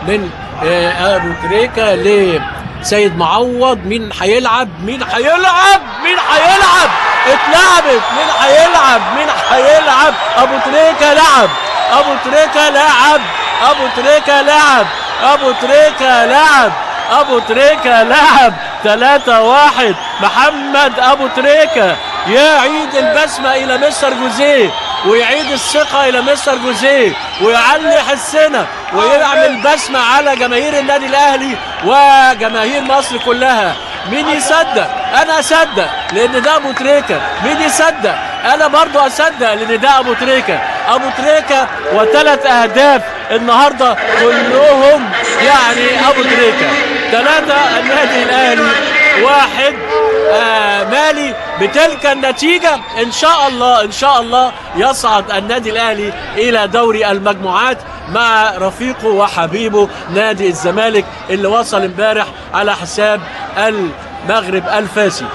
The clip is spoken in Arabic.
من ابو تريكه لسيد معوض. مين هيلعب؟ مين هيلعب؟ مين هيلعب؟ اتلعبت. مين هيلعب؟ مين هيلعب؟ ابو تريكه لعب. ابو تريكه لعب. ابو تريكه لعب. ابو تريكه لعب. ابو تريكه لعب. 3-1. محمد ابو تريكه يعيد البسمه الى مستر جوزيه، ويعيد الثقه الى مستر جوزيه، ويعلي حسنا، ويعمل بسمه على جماهير النادي الاهلي وجماهير مصر كلها. مين يصدق؟ انا اصدق لان ده ابو تريكه. مين يصدق؟ انا برضو اصدق لان ده ابو تريكه. ابو تريكه و3 اهداف النهارده كلهم يعني ابو تريكه. 3 النادي الاهلي، 1 مالي. بتلك النتيجه ان شاء الله ان شاء الله يصعد النادي الاهلي الى دوري المجموعات مع رفيقه وحبيبه نادي الزمالك اللي وصل امبارح على حساب المغرب الفاسي.